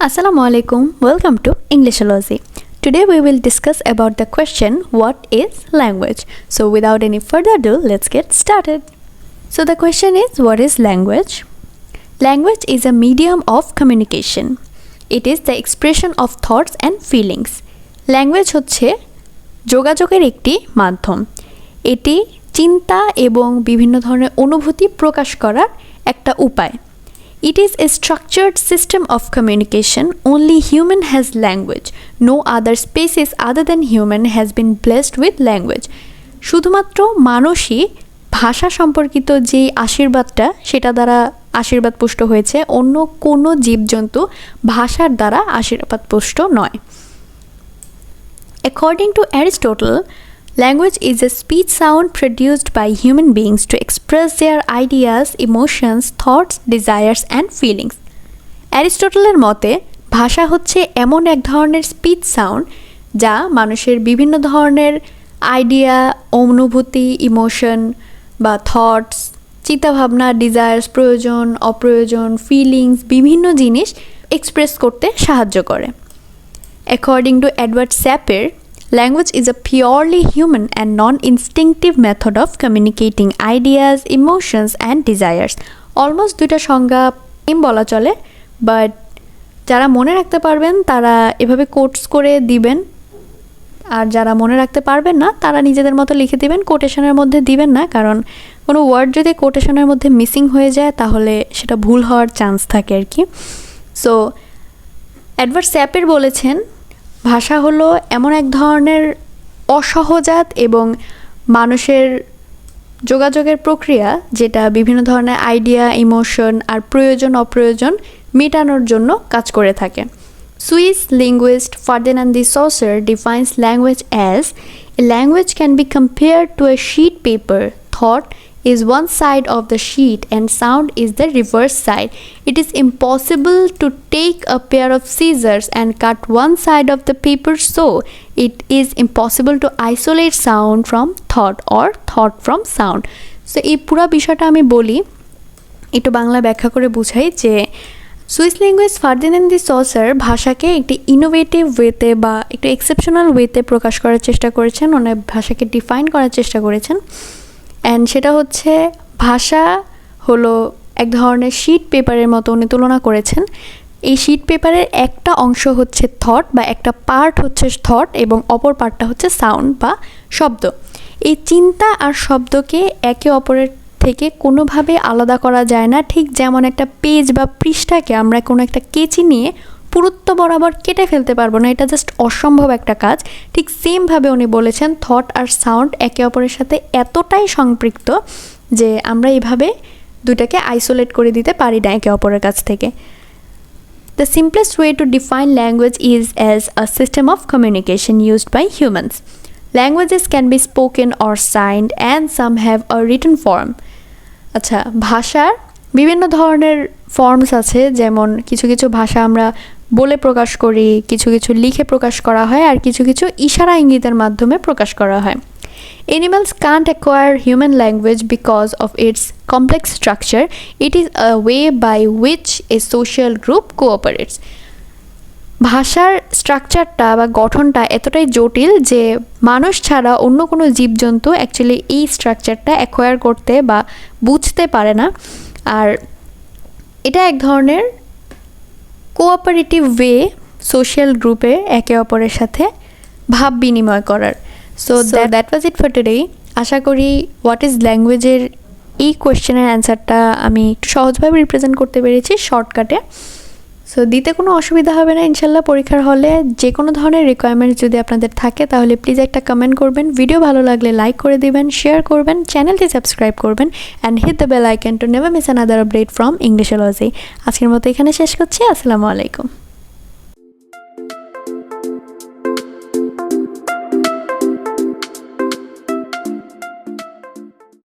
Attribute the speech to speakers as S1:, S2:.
S1: Assalamu alaikum. Welcome to English-ology. Today we will discuss about the question what is language. So without any further ado, let's get started. So the question is what is language? Language is a medium of communication. It is the expression of thoughts and feelings. Language হচ্ছে যোগাযোগের একটি মাধ্যম। এটি চিন্তা এবং বিভিন্ন ধরনের অনুভূতি প্রকাশ করার একটা উপায়। It is a structured system of communication. Only human has language. No other species other than human has been blessed with language. শুধুমাত্র মানুষই ভাষা সম্পর্কিত যে আশীর্বাদটা সেটা দ্বারা আশীর্বাদ পুষ্ট হয়েছে, অন্য কোনো জীবজন্তু ভাষার দ্বারা আশীর্বাদ পুষ্ট নয়। According to Aristotle, language is a speech sound produced by human beings to express their ideas, emotions, thoughts, desires and feelings. অ্যারিস্টটলের মতে ভাষা হচ্ছে এমন এক ধরনের স্পিচ সাউন্ড যা মানুষের বিভিন্ন ধরনের আইডিয়া, অনুভূতি, ইমোশন বা থটস, চিন্তাভাবনা, ডিজায়ার্স, প্রয়োজন, অপ্রয়োজন, ফিলিংস বিভিন্ন জিনিস এক্সপ্রেস করতে সাহায্য করে। According to Edward Sapir, language is a purely human and non-instinctive method of communicating ideas, emotions and desires. Almost দুইটা সংজ্ঞা বলা চলে, বাট যারা মনে রাখতে পারবেন তারা এভাবে কোটস করে দিবেন, আর যারা মনে রাখতে পারবেন না তারা নিজেদের মতো লিখে দিবেন, কোটেশনের মধ্যে দিবেন না, কারণ কোনো ওয়ার্ড যদি কোটেশনের মধ্যে মিসিং হয়ে যায় তাহলে সেটা ভুল হওয়ার চান্স থাকে আর কি। সো এডওয়ার্ড স্যাপির বলেছেন ভাষা হলো এমন এক ধরনের অসহজাত এবং মানুষের যোগাযোগের প্রক্রিয়া যেটা বিভিন্ন ধরনের আইডিয়া, ইমোশন আর প্রয়োজন অপ্রয়োজন মেটানোর জন্য কাজ করে থাকে। Swiss linguist Ferdinand de Saussure defines language as a language can be compared to a sheet paper. Thought is one side of the sheet and sound is the reverse side. It is impossible to take a pair of scissors and cut one side of the paper, so it is impossible to isolate sound from thought or thought from sound. So এই পুরো বিষয়টা আমি বলি, একটু বাংলা ব্যাখ্যা করে বুঝাই যে Swiss linguist Ferdinand de saucer ভাষাকে একটি ইনোভেটিভ ওয়েতে বা একটু এক্সেপশনাল ওয়েতে প্রকাশ করার চেষ্টা করেছেন, ওনার ভাষাকে ডিফাইন করার চেষ্টা করেছেন। অ্যান্ড সেটা হচ্ছে ভাষা হলো এক ধরনের শিট পেপারের মতো উনি তুলনা করেছেন। এই শিট পেপারের একটা অংশ হচ্ছে থট বা একটা পার্ট হচ্ছে থট এবং অপর পার্টটা হচ্ছে সাউন্ড বা শব্দ। এই চিন্তা আর শব্দকে একে অপরের থেকে কোনোভাবে আলাদা করা যায় না, ঠিক যেমন একটা পেজ বা পৃষ্ঠাকে আমরা কোনো একটা কেচি নিয়ে পুরুত্ব বরাবর কেটে ফেলতে পারবো না, এটা জাস্ট অসম্ভব একটা কাজ। ঠিক সেমভাবে উনি বলেছেন থট আর সাউন্ড একে অপরের সাথে এতটাই সম্পৃক্ত যে আমরা এইভাবে দুটাকে আইসোলেট করে দিতে পারি না একে অপরের কাছ থেকে। The simplest way to define language is as a system of communication used by humans. Languages can be spoken or signed and some have a written form. আচ্ছা, ভাষার বিভিন্ন ধরনের ফর্মস আছে, যেমন কিছু কিছু ভাষা আমরা বলে প্রকাশ করি, কিছু কিছু লিখে প্রকাশ করা হয়, আর কিছু কিছু ইশারা ইঙ্গিতের মাধ্যমে প্রকাশ করা হয়। Animals can't acquire human language because of its complex structure. It is a way by which a social group cooperates. ভাষার স্ট্রাকচারটা বা গঠনটা এতটাই জটিল যে মানুষ ছাড়া অন্য কোনো জীবজন্তু অ্যাকচুয়ালি এই স্ট্রাকচারটা অ্যাকোয়ার করতে বা বুঝতে পারে না, আর এটা এক ধরনের কোঅপারেটিভ ওয়ে সোশ্যাল গ্রুপে একে অপরের সাথে ভাব বিনিময় করার। So that was it for today. আশা করি হোয়াট ইজ ল্যাঙ্গুয়েজের এই কোয়েশ্চেনের অ্যান্সারটা আমি একটু সহজভাবে রিপ্রেজেন্ট করতে পেরেছি শর্টকাটে। সো দিতে কোনো অসুবিধা হবে না ইনশাল্লাহ। পরীক্ষার হলে যে কোনো ধরনের রিকোয়ারমেন্টস যদি আপনাদের থাকে তাহলে প্লিজ একটা কমেন্ট করবেন, ভিডিও ভালো লাগলে লাইক করে দিবেন, শেয়ার করবেন, চ্যানেলটি সাবস্ক্রাইব করবেন and hit the bell icon to never miss another update from ইংলিশ-ology। আজকের মতো এখানে শেষ করছি। আসসালামু আলাইকুম।